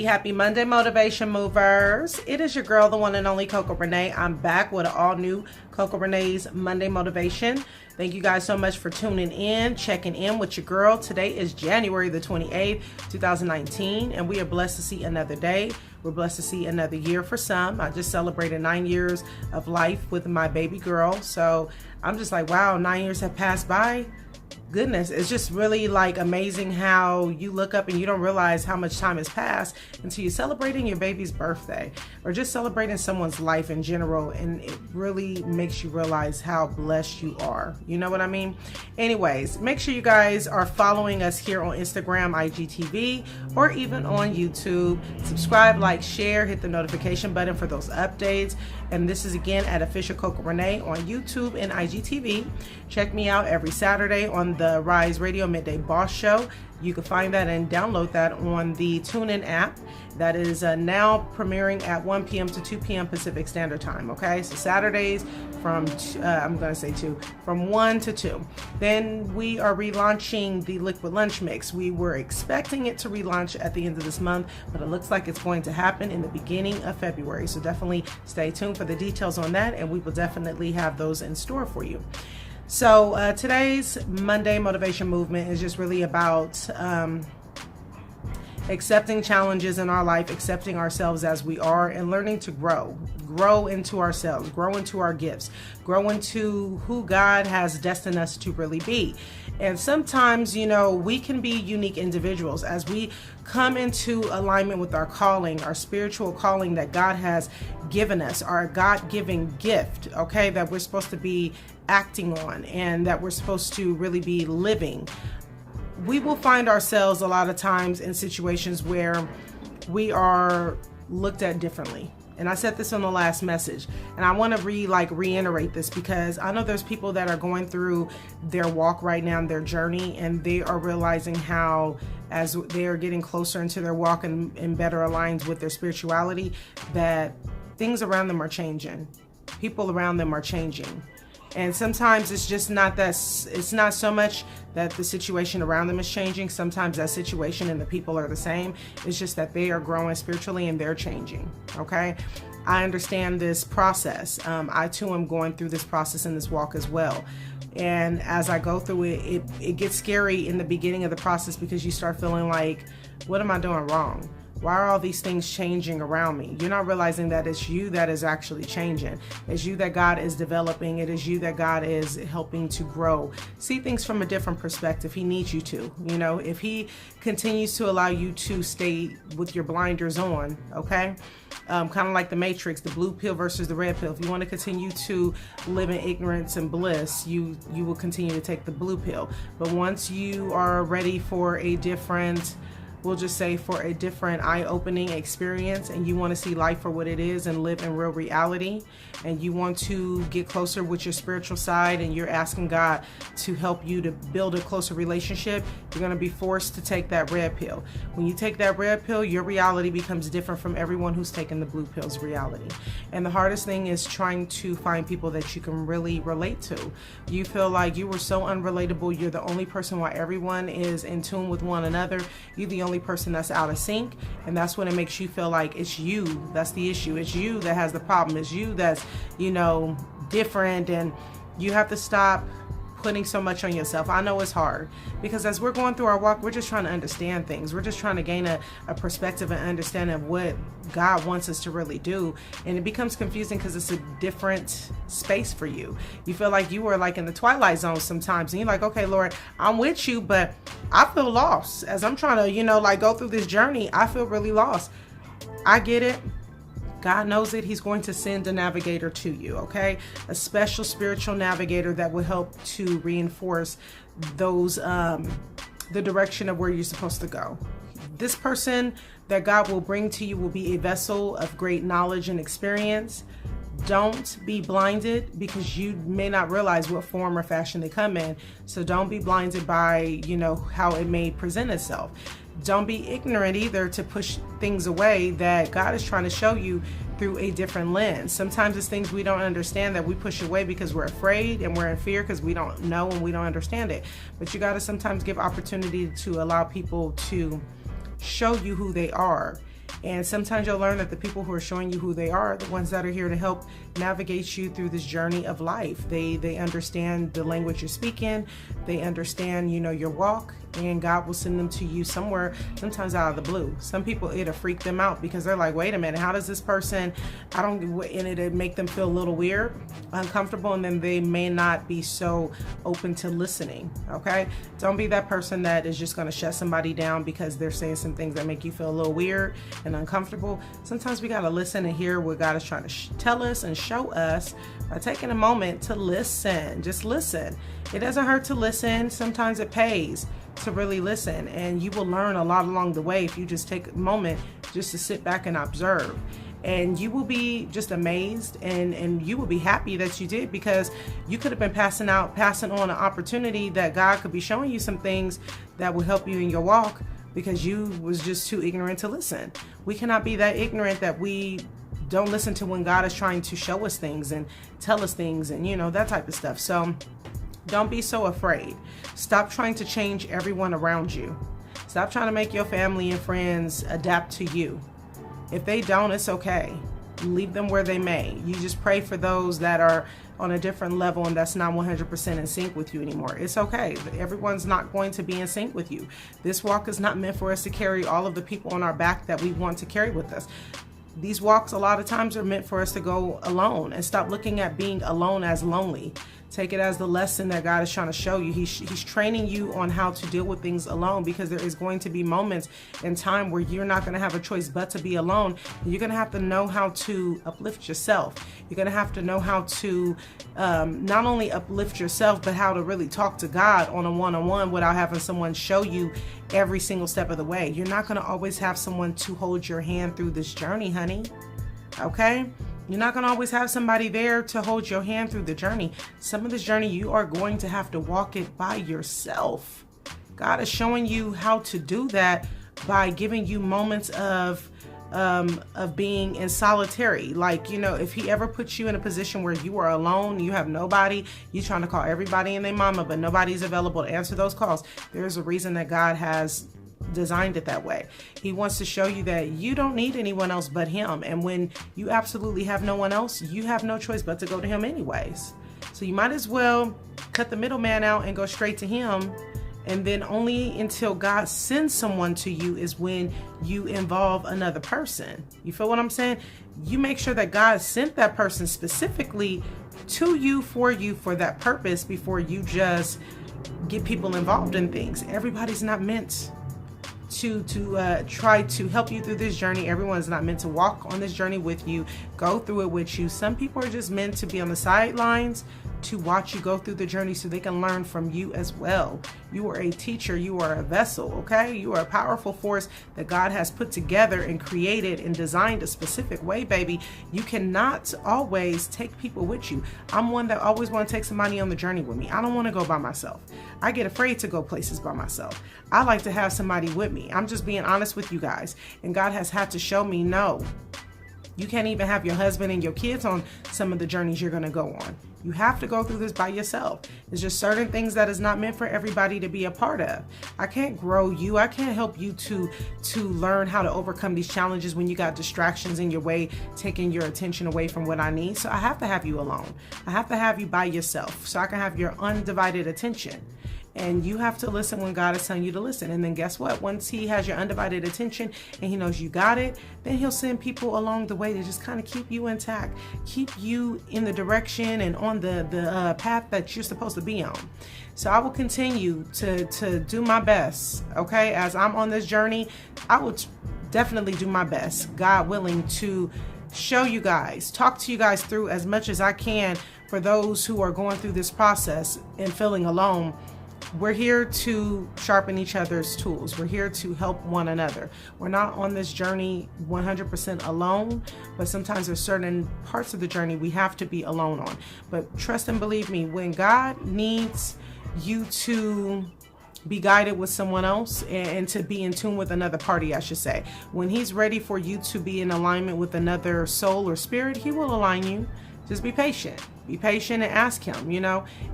Happy Monday, motivation movers. It is your girl, the one and only Coco Renee. I'm back with an all new Coco Renee's Monday motivation. Thank you guys so much for tuning in, checking in with your girl. Today is January the 28th, 2019, and we are blessed to see another day. We're blessed to see another year for some. I just celebrated 9 years of life with my baby girl. So I'm just like, wow, 9 years have passed by. Goodness, it's just really like amazing how you look up and you don't realize how much time has passed until you're celebrating your baby's birthday or just celebrating someone's life in general, and it really makes you realize how blessed you are. You know what I mean? Anyways, make sure you guys are following us here on Instagram, IGTV, or even on YouTube. Subscribe, like, share, hit the notification button for those updates. And this is again at Official Coco Renee on YouTube and IGTV. Check me out every Saturday on the Rise Radio Midday Boss Show. You can find that and download that on the TuneIn app. That is now premiering at 1 p.m. to 2 p.m. Pacific Standard Time. Okay, so Saturdays from from 1 to 2. Then we are relaunching the Liquid Lunch Mix. We were expecting it to relaunch at the end of this month, but it looks like it's going to happen in the beginning of February. So definitely stay tuned for the details on that, and we will definitely have those in store for you. So today's Monday motivation movement is just really about accepting challenges in our life, accepting ourselves as we are, and learning to grow into ourselves, grow into our gifts, grow into who God has destined us to really be. And sometimes, you know, we can be unique individuals as we come into alignment with our calling, our spiritual calling that God has given us, our God-given gift, okay, that we're supposed to be acting on and that we're supposed to really be living. We will find ourselves a lot of times in situations where we are looked at differently. And I said this on the last message, and I want to reiterate this because I know there's people that are going through their walk right now, their journey, and they are realizing how as they are getting closer into their walk and better aligned with their spirituality, that things around them are changing. People around them are changing. And sometimes it's just not that, it's not so much that the situation around them is changing. Sometimes that situation and the people are the same. It's just that they are growing spiritually and they're changing. Okay. I understand this process. I too am going through this process in this walk as well. And as I go through it, it gets scary in the beginning of the process because you start feeling like, what am I doing wrong? Why are all these things changing around me? You're not realizing that it's you that is actually changing. It's you that God is developing. It is you that God is helping to grow. See things from a different perspective. He needs you to, you know, if he continues to allow you to stay with your blinders on, okay? Kind of like the Matrix, the blue pill versus the red pill. If you want to continue to live in ignorance and bliss, you will continue to take the blue pill. But once you are ready for a different, we'll just say for a different eye-opening experience, and you want to see life for what it is and live in real reality, and you want to get closer with your spiritual side, and you're asking God to help you to build a closer relationship, you're going to be forced to take that red pill. When you take that red pill, your reality becomes different from everyone who's taken the blue pill's reality. And the hardest thing is trying to find people that you can really relate to. You feel like you were so unrelatable, you're the only person while everyone is in tune with one another, you're the only person that's out of sync, and that's when it makes you feel like it's you that's the issue. It's you that has the problem. It's you that's, you know, different, and you have to stop putting so much on yourself. I know it's hard because as we're going through our walk, we're just trying to understand things. We're just trying to gain a perspective and understanding of what God wants us to really do. And it becomes confusing because it's a different space for you. You feel like you were like in the twilight zone sometimes, and you're like, okay, Lord, I'm with you, but I feel lost as I'm trying to, you know, like go through this journey. I feel really lost. I get it. God knows it. He's going to send a navigator to you, okay? A special spiritual navigator that will help to reinforce those, the direction of where you're supposed to go. This person that God will bring to you will be a vessel of great knowledge and experience. Don't be blinded because you may not realize what form or fashion they come in. So don't be blinded by, you know, how it may present itself. Don't be ignorant either to push things away that God is trying to show you through a different lens. Sometimes it's things we don't understand that we push away because we're afraid and we're in fear because we don't know and we don't understand it. But you got to sometimes give opportunity to allow people to show you who they are. And sometimes you'll learn that the people who are showing you who they are the ones that are here to help navigate you through this journey of life. They understand the language you're speaking. They understand, your walk, and God will send them to you somewhere, sometimes out of the blue. Some people, it'll freak them out because they're like, wait a minute, how does this person, and it'll make them feel a little weird, uncomfortable, and then they may not be so open to listening, okay? Don't be that person that is just gonna shut somebody down because they're saying some things that make you feel a little weird and uncomfortable. Sometimes we gotta listen and hear what God is trying to tell us and show us by taking a moment to listen. Just listen. It doesn't hurt to listen. Sometimes it pays to really listen, and you will learn a lot along the way if you just take a moment just to sit back and observe. And you will be just amazed, and you will be happy that you did, because you could have been passing on an opportunity that God could be showing you some things that will help you in your walk because you was just too ignorant to listen. We cannot be that ignorant that we don't listen to when God is trying to show us things and tell us things and that type of stuff. So don't be so afraid. Stop trying to change everyone around you. Stop trying to make your family and friends adapt to you. If they don't, it's okay. Leave them where they may. You just pray for those that are on a different level and that's not 100% in sync with you anymore. It's okay. Everyone's not going to be in sync with you. This walk is not meant for us to carry all of the people on our back that we want to carry with us. These walks a lot of times are meant for us to go alone, and stop looking at being alone as lonely. Take it as the lesson that God is trying to show you. He's training you on how to deal with things alone, because there is going to be moments in time where you're not going to have a choice but to be alone. You're going to have to know how to uplift yourself. You're going to have to know how to not only uplift yourself, but how to really talk to God on a one-on-one without having someone show you every single step of the way. You're not going to always have someone to hold your hand through this journey, honey. Okay? You're not going to always have somebody there to hold your hand through the journey. Some of this journey, you are going to have to walk it by yourself. God is showing you how to do that by giving you moments of being in solitary. Like, if he ever puts you in a position where you are alone, you have nobody, you're trying to call everybody and their mama, but nobody's available to answer those calls. There's a reason that God has designed it that way. He wants to show you that you don't need anyone else but him. And when you absolutely have no one else, you have no choice but to go to him anyways. So you might as well cut the middleman out and go straight to him. And then only until God sends someone to you is when you involve another person. You feel what I'm saying? You make sure that God sent that person specifically to you for that purpose before you just get people involved in things. Everybody's not meant to try to help you through this journey. Everyone's not meant to walk on this journey with you, go through it with you. Some people are just meant to be on the sidelines to watch you go through the journey so they can learn from you as well. You are a teacher. You are a vessel, okay? You are a powerful force that God has put together and created and designed a specific way, baby. You cannot always take people with you. I'm one that always want to take somebody on the journey with me. I don't want to go by myself. I get afraid to go places by myself. I like to have somebody with me. I'm just being honest with you guys. And God has had to show me, no, you can't even have your husband and your kids on some of the journeys you're going to go on. You have to go through this by yourself. There's just certain things that is not meant for everybody to be a part of. I can't grow you. I can't help you to learn how to overcome these challenges when you got distractions in your way, taking your attention away from what I need. So I have to have you alone. I have to have you by yourself so I can have your undivided attention. And you have to listen when God is telling you to listen. And then guess what? Once he has your undivided attention and he knows you got it, then he'll send people along the way to just kind of keep you intact, keep you in the direction and on the path that you're supposed to be on. So I will continue to do my best, okay? As I'm on this journey, I will definitely do my best, God willing, to show you guys, talk to you guys through as much as I can for those who are going through this process and feeling alone. We're here to sharpen each other's tools. We're here to help one another. We're not on this journey 100% alone, but sometimes there's certain parts of the journey we have to be alone on. But trust and believe me, when God needs you to be guided with someone else and to be in tune with another party, I should say. When he's ready for you to be in alignment with another soul or spirit, he will align you. Just be patient. Be patient and ask him,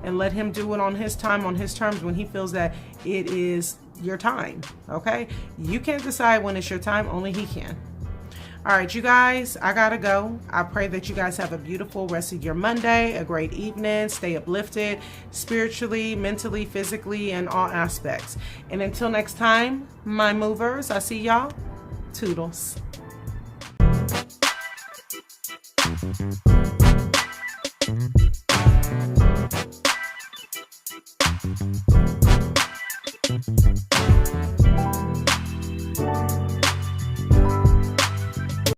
and let him do it on his time, on his terms, when he feels that it is your time, okay? You can't decide when it's your time, only he can. All right, you guys, I gotta go. I pray that you guys have a beautiful rest of your Monday, a great evening, stay uplifted spiritually, mentally, physically, in all aspects. And until next time, my movers, I see y'all. Toodles.